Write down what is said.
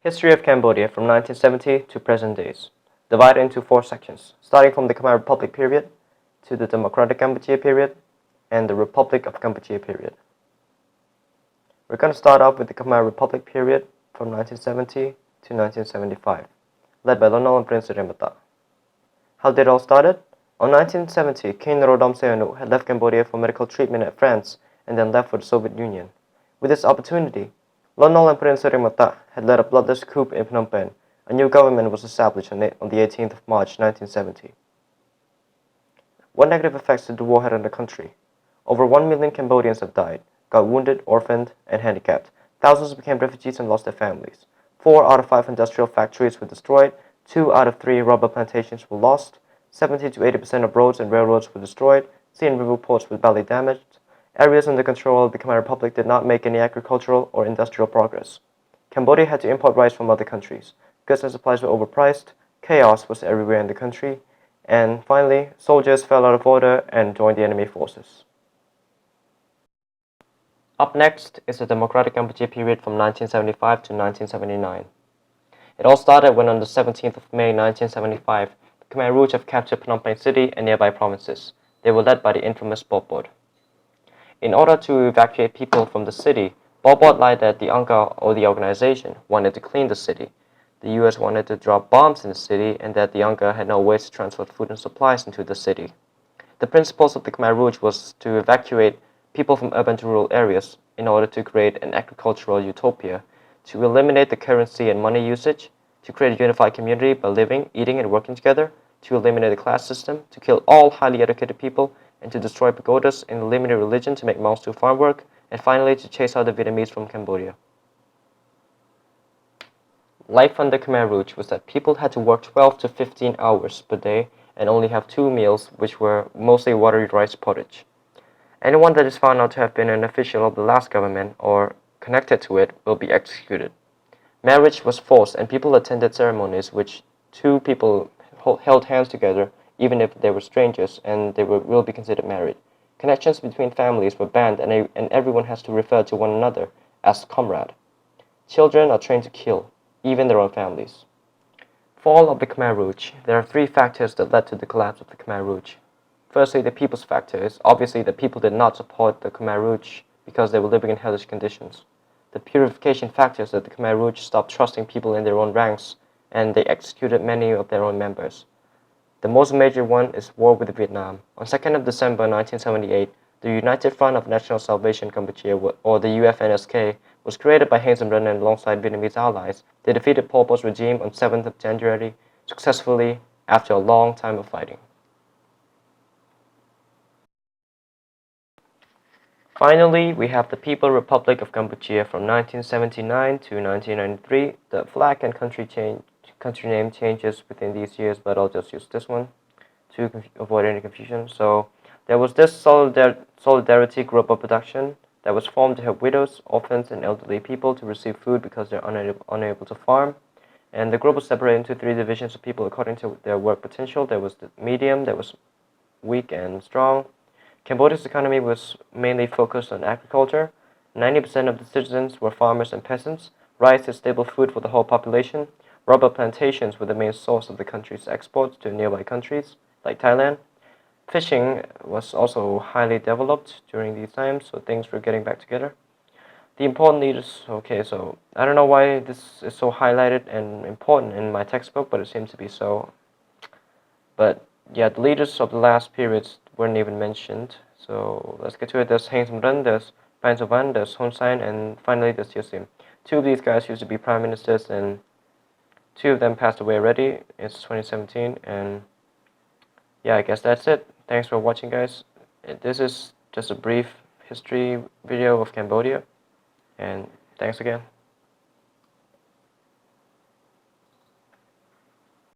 History of Cambodia from 1970 to present days, divided into 4 sections, starting from the Khmer Republic period to the Democratic Kampuchea period and the Republic of Kampuchea period. We're going to start off with the Khmer Republic period from 1970 to 1975, led by Lon Nol and Prince Siremata. How did it all started? On 1970, King Norodom Sihanouk had left Cambodia for medical treatment at France and then left for the Soviet Union. With this opportunity, Lon Nol and Prince Siremata had led a bloodless coup in Phnom Penh. A new government was established on the 18th of March 1970. What negative effects did the war have on the country? Over 1 million Cambodians have died, got wounded, orphaned, and handicapped. Thousands became refugees and lost their families. 4 out of 5 industrial factories were destroyed, 2 out of 3 rubber plantations were lost, 70 to 80% of roads and railroads were destroyed, sea and river ports were badly damaged. Areas under control of the Khmer Republic did not make any agricultural or industrial progress. Cambodia had to import rice from other countries. Goods and supplies were overpriced, chaos was everywhere in the country, and finally, soldiers fell out of order and joined the enemy forces. Up next is the Democratic Kampuchea period from 1975 to 1979. It all started when on the 17th of May 1975, the Khmer Rouge have captured Phnom Penh city and nearby provinces. They were led by the infamous Pol Pot. In order to evacuate people from the city, Pol Pot lied that the UNCA, or the organization, wanted to clean the city. The US wanted to drop bombs in the city and that the UNCA had no ways to transfer food and supplies into the city. The principles of the Khmer Rouge was to evacuate people from urban to rural areas in order to create an agricultural utopia, to eliminate the currency and money usage, to create a unified community by living, eating, and working together, to eliminate the class system, to kill all highly educated people, and to destroy pagodas and eliminate religion to make monks do farm work, and finally to chase out the Vietnamese from Cambodia. Life under Khmer Rouge was that people had to work 12 to 15 hours per day and only have 2 meals, which were mostly watery rice porridge. Anyone that is found out to have been an official of the last government or connected to it will be executed. Marriage was forced and people attended ceremonies which 2 people held hands together even if they were strangers and they will be considered married. Connections between families were banned and everyone has to refer to one another as comrade. Children are trained to kill, even their own families. Fall of the Khmer Rouge. There are 3 factors that led to the collapse of the Khmer Rouge. Firstly, the people's factor is obviously that people did not support the Khmer Rouge because they were living in hellish conditions. The purification factor is that the Khmer Rouge stopped trusting people in their own ranks and they executed many of their own members. The most major one is war with Vietnam. On 2nd of December 1978, the United Front of National Salvation Kampuchea, or the UFNSK, was created by Heng Samrin and alongside Vietnamese allies. They defeated Pol Pot's regime on 7th of January successfully after a long time of fighting. Finally, we have the People Republic of Kampuchea from 1979 to 1993. The flag and country name changes within these years, but I'll just use this one to avoid any confusion. So there was this solidarity group of production that was formed to help widows, orphans, and elderly people to receive food because they're unable to farm. And the group was separated into 3 divisions of people according to their work potential. There was the medium, there was weak and strong. Cambodia's economy was mainly focused on agriculture. 90% of the citizens were farmers and peasants. Rice is staple food for the whole population. Rubber plantations were the main source of the country's exports to nearby countries, like Thailand. Fishing was also highly developed during these times, so things were getting back together. The important leaders, okay, so I don't know why this is so highlighted and important in my textbook, but it seems to be so. But yeah, the leaders of the last periods weren't even mentioned. So let's get to it. There's Heng Samrin, there's Pan Sovan, there's Hun Sen, and finally there's Yosim. 2 of these guys used to be prime ministers, and 2 of them passed away already. It's 2017, and yeah, I guess that's it. Thanks for watching, guys. This is just a brief history video of Cambodia, and thanks again.